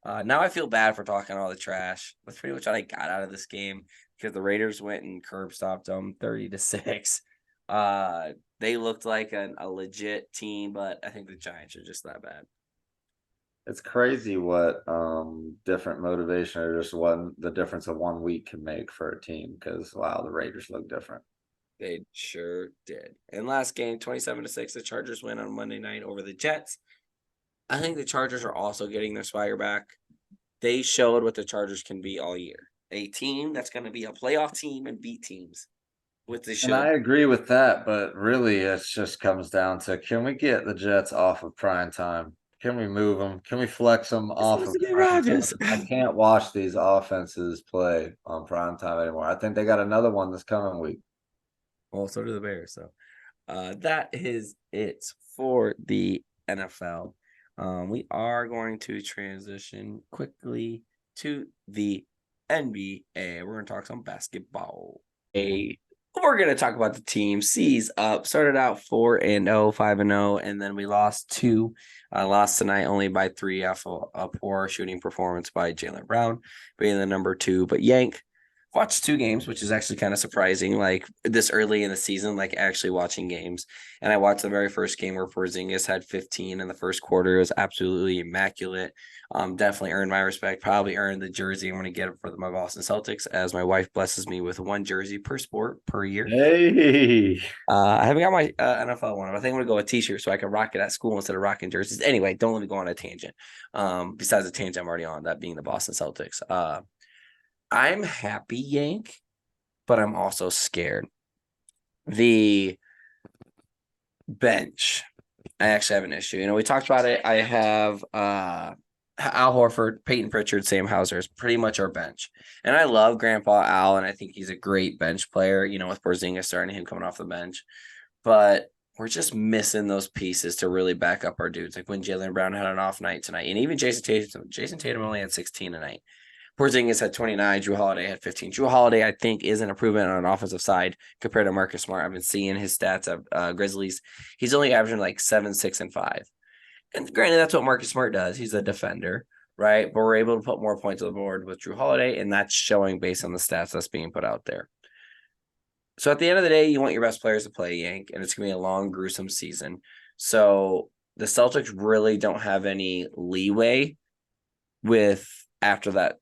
S2: Now I feel bad for talking all the trash. That's pretty much what I got out of this game because the Raiders went and curb stopped them 30-6. They looked like a legit team, but I think the Giants are just that bad.
S1: It's crazy what different motivation or just one the difference of 1 week can make for a team because wow, the Raiders look different.
S2: They sure did. And last game, 27-6, the Chargers win on Monday night over the Jets. I think the Chargers are also getting their swagger back. They showed what the Chargers can be all year. A team that's going to be a playoff team and beat teams. What they
S1: And I
S2: should.
S1: agree with that, but really it just comes down to can we get the Jets off of prime time? Can we move them? Can we flex them
S2: It's
S1: off
S2: supposed
S1: of
S2: to be
S1: prime
S2: Rodgers.
S1: time? I can't watch these offenses play on prime time anymore. I think they got another one this coming week.
S2: Well, so do the Bears. So that is it for the NFL. We are going to transition quickly to the NBA. We're going to talk some basketball. We're going to talk about the team. C's up. Started out 4-0, 5-0, and then we lost 2. Lost tonight only by 3 off a poor shooting performance by Jaylen Brown, being the number 2. But Yank watched 2 games, which is actually kind of surprising. Like this early in the season, like actually watching games. And I watched the very first game where Porzingis had 15 in the first quarter. It was absolutely immaculate. Definitely earned my respect. Probably earned the jersey I'm going to get it for my Boston Celtics, as my wife blesses me with 1 jersey per sport per year.
S1: Hey,
S2: I haven't got my NFL one. I think I'm gonna go with t-shirt so I can rock it at school instead of rocking jerseys. Anyway, don't let me go on a tangent. Besides the tangent I'm already on, that being the Boston Celtics. I'm happy, Yank, but I'm also scared. The bench. I actually have an issue. You know, we talked about it. I have Al Horford, Peyton Pritchard, Sam Hauser is pretty much our bench. And I love Grandpa Al, and I think he's a great bench player, you know, with Porzingis starting him coming off the bench. But we're just missing those pieces to really back up our dudes. Like when Jaylen Brown had an off night tonight, and even Jason Tatum. Jason Tatum only had 16 tonight. Porzingis had 29. Drew Holiday had 15. Drew Holiday, I think, is an improvement on an offensive side compared to Marcus Smart. I've been seeing his stats at Grizzlies. He's only averaging like 7, 6, and 5. And granted, that's what Marcus Smart does. He's a defender, right? But we're able to put more points on the board with Drew Holiday, and that's showing based on the stats that's being put out there. So at the end of the day, you want your best players to play, Yank, and it's going to be a long, gruesome season. So the Celtics really don't have any leeway with after that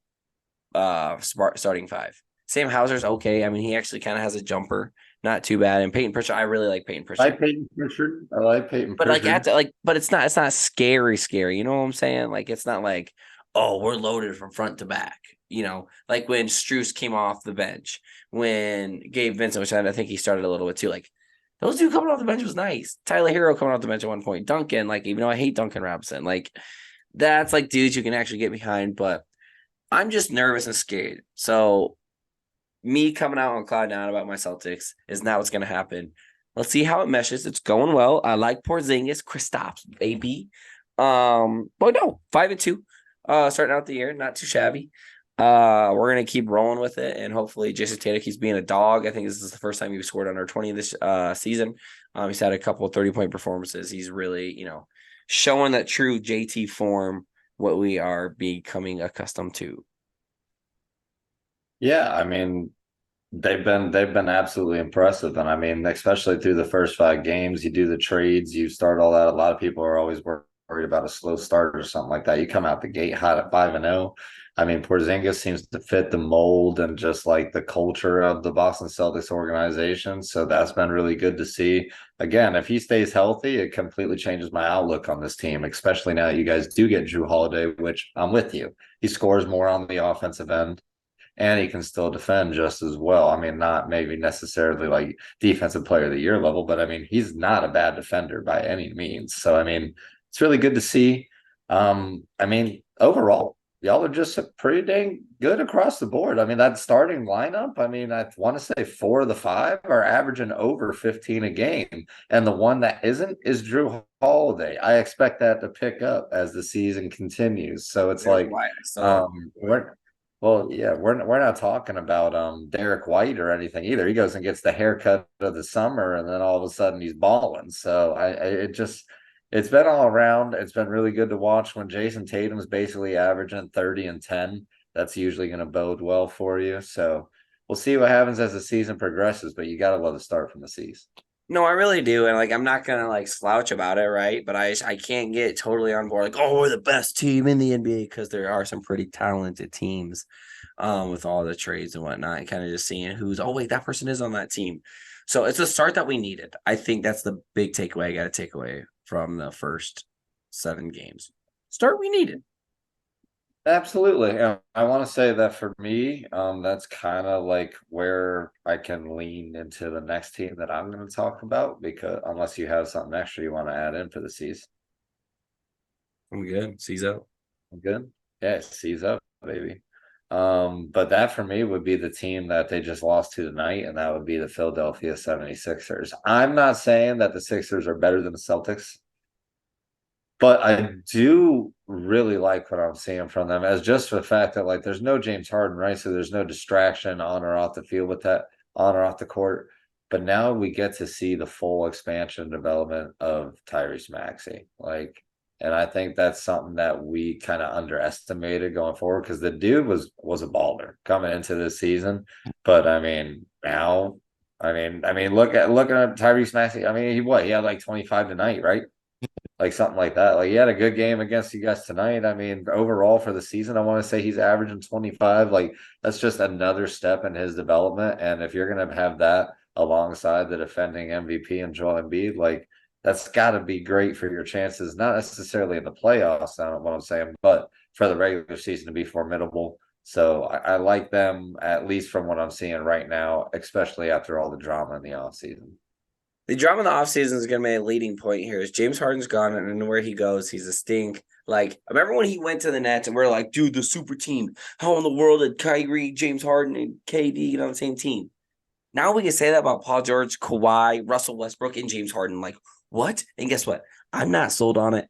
S2: starting five. Sam Hauser's okay. I mean, he actually kind of has a jumper, not too bad. And Peyton Pritchard, I really like Peyton
S1: I
S2: Pritchard.
S1: like Peyton Pritchard. I like Peyton
S2: But like at
S1: Pritchard.
S2: the, like, but it's not scary. You know what I'm saying? Like it's not like, oh, we're loaded from front to back. You know, like when Struess came off the bench, when Gabe Vincent, which I think he started a little bit too. Like those two coming off the bench was nice. Tyler Hero coming off the bench at one point. Duncan, like even though I hate Duncan Robinson, like that's like dudes you can actually get behind. But I'm just nervous and scared. So me coming out on cloud nine about my Celtics is not what's going to happen. Let's see how it meshes. It's going well. I like Porzingis, Kristaps, baby. But no, 5-2. Starting out the year, not too shabby. We're gonna keep rolling with it, and hopefully Jason Tatum keeps being a dog. I think this is the first time he scored under 20 this season. He's had a couple of 30-point performances. He's really, showing that true JT form, what we are becoming accustomed to.
S1: Yeah, I mean, they've been absolutely impressive, and I mean, especially through the first 5 games, you do the trades, you start all that. A lot of people are always worried about a slow start or something like that. You come out the gate hot at 5-0. I mean, Porzingis seems to fit the mold and just like the culture of the Boston Celtics organization. So that's been really good to see. Again, if he stays healthy, it completely changes my outlook on this team, especially now that you guys do get Drew Holiday, which I'm with you. He scores more on the offensive end and he can still defend just as well. I mean, not maybe necessarily like defensive player of the year level, but I mean, he's not a bad defender by any means. So I mean, it's really good to see. I mean, overall, y'all are just pretty dang good across the board. I mean, that starting lineup, I mean, I want to say 4 of the 5 are averaging over 15 a game. And the one that isn't is Drew Holiday. I expect that to pick up as the season continues. So it's
S2: Derek
S1: like
S2: White, I still love
S1: we're well, yeah, we're not talking about Derek White or anything either. He goes and gets the haircut of the summer, and then all of a sudden he's balling. So it's been all around. It's been really good to watch when Jason Tatum's basically averaging 30 and 10. That's usually going to bode well for you. So we'll see what happens as the season progresses, but you got to love the start from the season.
S2: No, I really do, and like I'm not gonna like slouch about it, right? But I can't get totally on board like, oh, we're the best team in the NBA because there are some pretty talented teams, with all the trades and whatnot, and kind of just seeing who's oh wait that person is on that team. So it's a start that we needed. I think that's the big takeaway I got to take away from the first 7 games. Start we needed.
S1: Absolutely. And I want to say that for me, that's kind of like where I can lean into the next team that I'm going to talk about because unless you have something extra you want to add in for the season.
S2: I'm good. Sees out.
S1: I'm good. Yeah, C's up, baby. But that for me would be the team that they just lost to tonight, and that would be the Philadelphia 76ers. I'm not saying that the Sixers are better than the Celtics. But I do really like what I'm seeing from them as just for the fact that like there's no James Harden, right? So there's no distraction on or off the field with that, on or off the court. But now we get to see the full expansion and development of Tyrese Maxey. And I think that's something that we kind of underestimated going forward because the dude was a baller coming into this season. But I mean, now, looking at Tyrese Maxey. I mean, he had like 25 tonight, right? Like something like that. Like he had a good game against you guys tonight. I mean, overall for the season, I want to say he's averaging 25. Like that's just another step in his development. And if you're gonna have that alongside the defending MVP and Joel Embiid, like that's got to be great for your chances, not necessarily in the playoffs. I don't know what I'm saying, but for the regular season to be formidable. So I like them at least from what I'm seeing right now, especially after all the drama in the offseason.
S2: The drama in the offseason is going to be a leading point here. Is James Harden's gone, and where he goes, he's a stink. Like, I remember when he went to the Nets, and we're like, dude, the super team. How in the world did Kyrie, James Harden, and KD get on the same team? Now we can say that about Paul George, Kawhi, Russell Westbrook, and James Harden. Like, what? And guess what? I'm not sold on it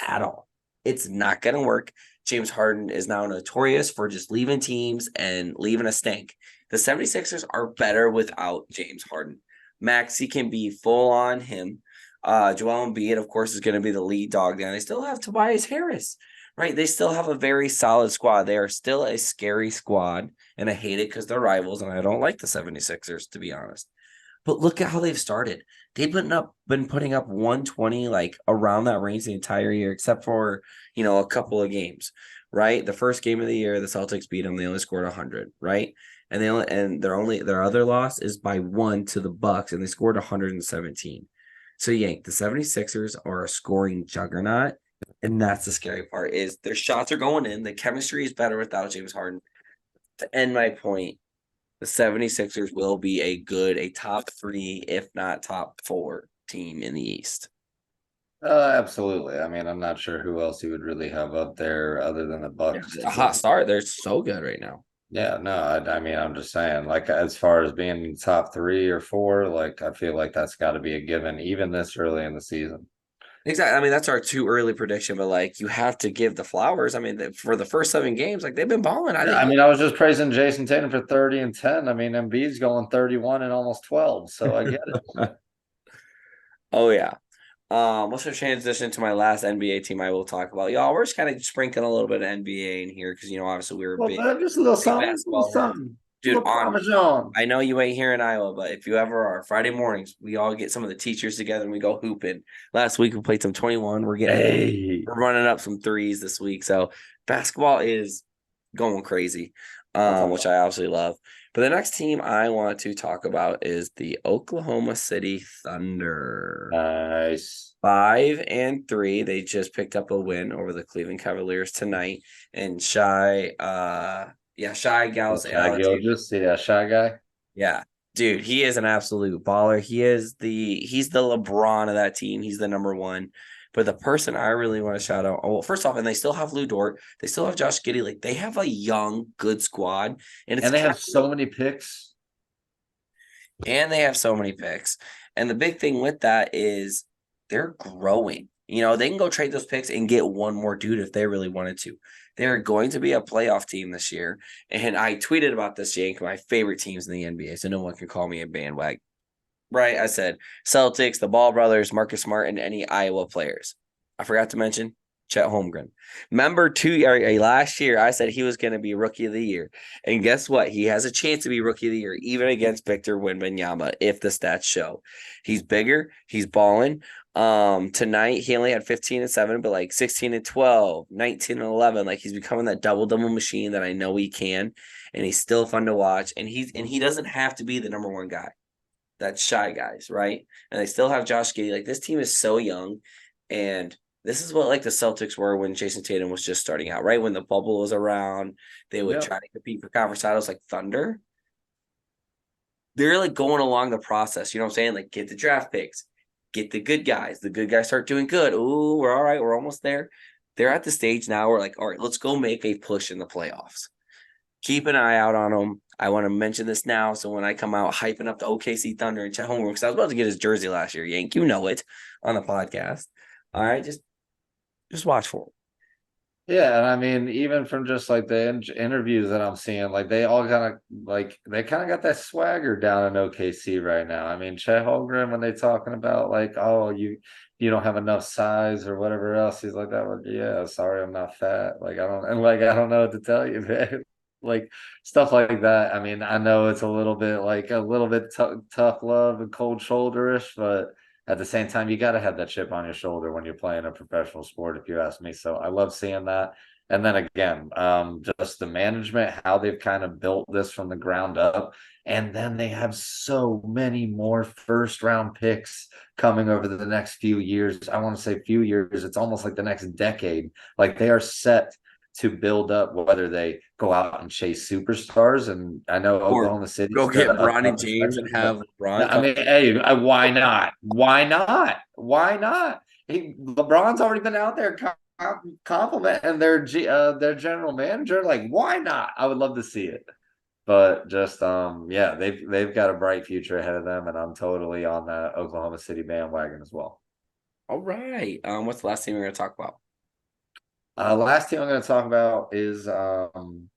S2: at all. It's not going to work. James Harden is now notorious for just leaving teams and leaving a stink. The 76ers are better without James Harden. Maxi can be full on him. Joel Embiid, of course, is going to be the lead dog there. They still have Tobias Harris, right? They still have a very solid squad. They are still a scary squad, and I hate it because they're rivals, and I don't like the 76ers, to be honest. But look at how they've started. They've been putting up 120 like around that range the entire year, except for a couple of games, right? The first game of the year, the Celtics beat them. They only scored 100, right? And their other loss is by one to the Bucks, and they scored 117. So Yank, the 76ers are a scoring juggernaut. And that's the scary part is their shots are going in. The chemistry is better without James Harden. To end my point, the 76ers will be a top three, if not top four team in the East.
S1: Absolutely. I mean, I'm not sure who else you would really have up there other than the
S2: Yeah,
S1: Bucks.
S2: a hot start. They're so good right now.
S1: Yeah, no, I mean, I'm just saying, like, as far as being top 3 or 4, like, I feel like that's got to be a given, even this early in the season.
S2: Exactly. I mean, that's our too early prediction, but like you have to give the flowers. I mean, for the first 7 games, like they've been balling. I
S1: Yeah,
S2: didn't
S1: I
S2: know.
S1: mean, I was just praising Jason Tatum for 30 and 10. I mean, Embiid's going 31 and almost 12, so I get it.
S2: Oh yeah. Let's just transition to my last NBA team I will talk about. Y'all, we're just kind of sprinkling a little bit of NBA in here because obviously we were
S1: Well,
S2: big,
S1: just a little
S2: big
S1: something, a little
S2: basketball heads.
S1: something, a
S2: Dude,
S1: little Parmesan.
S2: I know you ain't here in Iowa, but if you ever are, Friday mornings, we all get some of the teachers together and we go hooping. Last week we played some 21.
S1: Hey,
S2: We're running up some threes this week. So basketball is going crazy,
S1: that's a
S2: which I absolutely love. But the next team I want to talk about is the Oklahoma City Thunder.
S1: nice.
S2: 5-3. They just picked up a win over the Cleveland Cavaliers tonight. And Shy Gals
S1: Shy
S2: Alexander.
S1: Gilgeous, yeah, shy guy.
S2: Yeah. Dude, he is an absolute baller. He's the LeBron of that team. He's the number one. But the person I really want to shout out, well, first off, and they still have Lou Dort, they still have Josh Giddey. Like they have a young, good squad, and it's
S1: And they have so many picks.
S2: and they have so many picks. And the big thing with that is they're growing. They can go trade those picks and get one more dude if they really wanted to. They're going to be a playoff team this year. And I tweeted about this, Yank, my favorite teams in the NBA. So no one can call me a bandwagon. Right. I said Celtics, the Ball brothers, Marcus Smart, and any Iowa players. I forgot to mention Chet Holmgren. Remember last year, I said he was going to be rookie of the year. And guess what? He has a chance to be rookie of the year, even against Victor Wembanyama, if the stats show. He's bigger. He's balling. Tonight he only had 15 and 7, but like 16 and 12, 19 and 11. Like he's becoming that double machine that I know he can. And he's still fun to watch. And he doesn't have to be the number one guy. That's shy guys, right? And they still have Josh Giddey. Like this team is so young, and this is what like the Celtics were when Jason Tatum was just starting out, right? When the bubble was around, they would
S1: Yep.
S2: try to compete for conference titles like Thunder. They're like going along the process, you know what I'm saying? Like get the draft picks, get the good guys. The good guys start doing good. Ooh, we're all right. We're almost there. They're at the stage now where like, all right, let's go make a push in the playoffs. Keep an eye out on them. I want to mention this now, so when I come out hyping up the OKC Thunder and Chet Holmgren, because I was about to get his jersey last year, Yank, you know it, on the podcast. All right, just watch for him.
S1: Yeah, and I mean, even from just like the interviews that I'm seeing, like they all kind of they kind of got that swagger down in OKC right now. I mean, Chet Holmgren when they talking about like, oh, you don't have enough size or whatever else, he's like that. Well, yeah, sorry, I'm not fat. Like I don't know what to tell you, man. Like stuff like that. I mean, I know it's a little bit like a little bit tough love and cold shoulderish, but at the same time, you got to have that chip on your shoulder when you're playing a professional sport, if you ask me. So I love seeing that. And then again, just the management, how they've kind of built this from the ground up. And then they have so many more first round picks coming over the next few years. I want to say few years. It's almost like the next decade. Like they are set to build up, whether they go out and chase superstars. And I know
S2: Or
S1: Oklahoma
S2: go
S1: City's
S2: get
S1: a
S2: Bronny
S1: tough
S2: James and
S1: inspection, but
S2: have
S1: no,
S2: LeBron
S1: I
S2: come.
S1: mean, hey, why not? Why not? Why not? LeBron's already been out there complimenting their general manager. Like, why not? I would love to see it. But just yeah, they've got a bright future ahead of them, and I'm totally on that Oklahoma City bandwagon as well.
S2: All right. What's the last team we're gonna talk about?
S1: Last team I'm going to talk about is going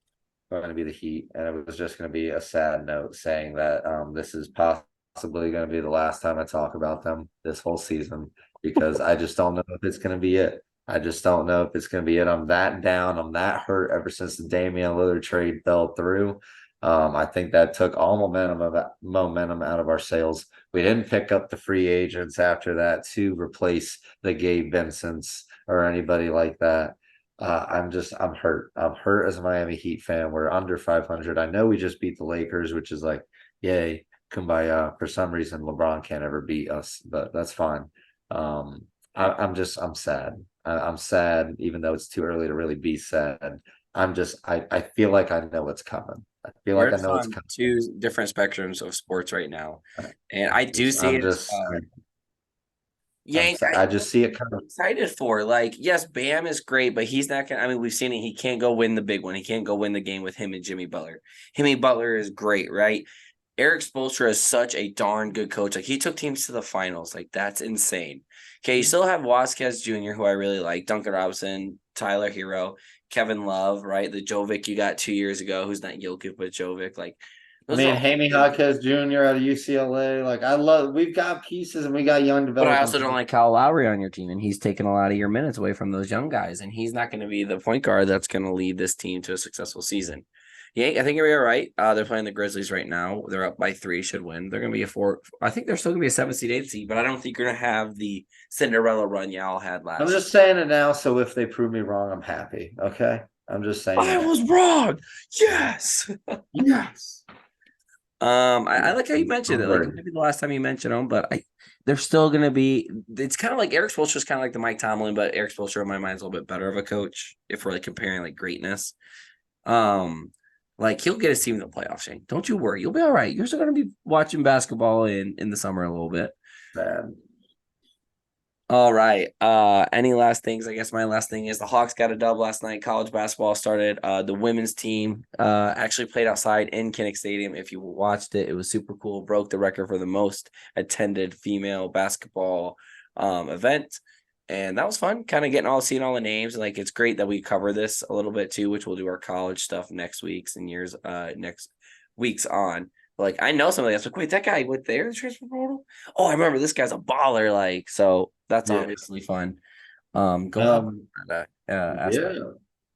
S1: to be the Heat, and it was just going to be a sad note saying that this is possibly going to be the last time I talk about them this whole season because I just don't know if it's going to be it. I just don't know if it's going to be it. I'm that down. I'm that hurt ever since the Damian Lillard trade fell through. I think that took all momentum out of our sails. We didn't pick up the free agents after that to replace the Gabe Vincents or anybody like that. I'm hurt. I'm hurt as a Miami Heat fan. We're under 500. I know we just beat the Lakers, which is like, yay, kumbaya. For some reason, LeBron can't ever beat us, but that's fine. I'm sad. I'm sad, even though it's too early to really be sad. I feel like I know what's coming. I feel
S2: We're
S1: like I
S2: just
S1: know what's
S2: on
S1: coming.
S2: two different spectrums of sports right now, and I do see
S1: I'm
S2: it as
S1: just,
S2: Yank.
S1: I just see it coming.
S2: Excited for like, yes, Bam is great, but he's not gonna. I mean, we've seen it. He can't go win the big one. He can't go win the game with him and Jimmy Butler. Jimmy Butler is great, right? Eric Spoelstra is such a darn good coach. Like he took teams to the finals. Like that's insane. Okay, you still have Vasquez Jr., who I really like, Duncan Robinson, Tyler Hero, Kevin Love, right? The Jovic you got 2 years ago, who's not Jokic but Jovic. Like
S1: I
S2: those are
S1: mean,
S2: all
S1: Jaime
S2: good.
S1: Jaquez Jr. out of UCLA. Like, we've got pieces and we got young
S2: But I
S1: developing
S2: also don't
S1: players.
S2: like Kyle Lowry on your team, and he's taking a lot of your minutes away from those young guys, and he's not going to be the point guard that's going to lead this team to a successful season. Yeah, I think you're right. They're playing the Grizzlies right now. They're up by 3, should win. They're going to be a 4. I think they're still going to be a 7 seed, 8 seed, but I don't think you're going to have the Cinderella run y'all had
S1: I'm
S2: last.
S1: just saying it now, so if they prove me wrong, I'm happy. Okay, I'm just saying
S2: I
S1: it now.
S2: was wrong. Yes.
S1: Yes,
S2: I like how you mentioned
S1: I'm
S2: it. Like it
S1: ready.
S2: might be the last time you mention them, but they're still gonna be. It's kind of like Eric Spoelstra is kind of like the Mike Tomlin, but Eric Spoelstra in my mind is a little bit better of a coach if we're like comparing like greatness. Um, like he'll get his team in the playoffs. Shane. Don't you worry, you'll be all right. You're still gonna be watching basketball in the summer a little bit.
S1: Sad.
S2: All right. Any last things? I guess my last thing is the Hawks got a dub last night. College basketball started. The women's team actually played outside in Kinnick Stadium. If you watched it, it was super cool. Broke the record for the most attended female basketball event. And that was fun, kind of seeing all the names. And like it's great that we cover this a little bit too, which we'll do our college stuff next week's and years next weeks on. Like I know somebody that's like, wait, that guy went there, the transfer portal? Oh, I remember this guy's a baller. Like, so that's
S1: Yeah.
S2: obviously fun. Go hop
S1: Um.
S2: on that
S1: Yeah.
S2: aspect.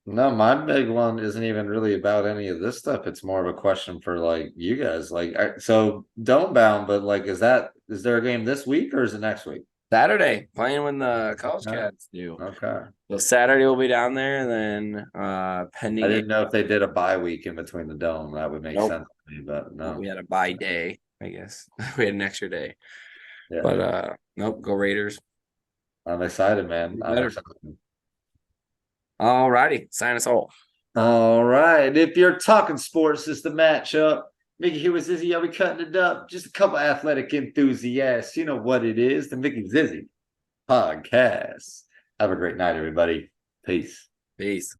S1: No, my big one isn't even really about any of this stuff. It's more of a question for like you guys. Like, so don't bound, but like, is there a game this week or is it next week?
S2: Saturday, playing when the college
S1: Okay.
S2: cats do.
S1: Okay.
S2: So Saturday we'll be down there, and then
S1: I
S2: pending a
S1: didn't know if they did a bye week in between the dome. That would make
S2: nope.
S1: sense to me, but
S2: We
S1: no.
S2: had a bye day, I guess. We had an extra day.
S1: Yeah.
S2: But nope, go Raiders.
S1: I'm excited, man.
S2: Be
S1: I'm
S2: better.
S1: excited.
S2: All righty. Sign us all.
S1: All right. If you're talking sports, it's the matchup. Mickey here with Zizzy. I'll be cutting it up. Just a couple athletic enthusiasts. You know what it is. The Mickey Zizzy podcast. Have a great night, everybody. Peace.
S2: Peace.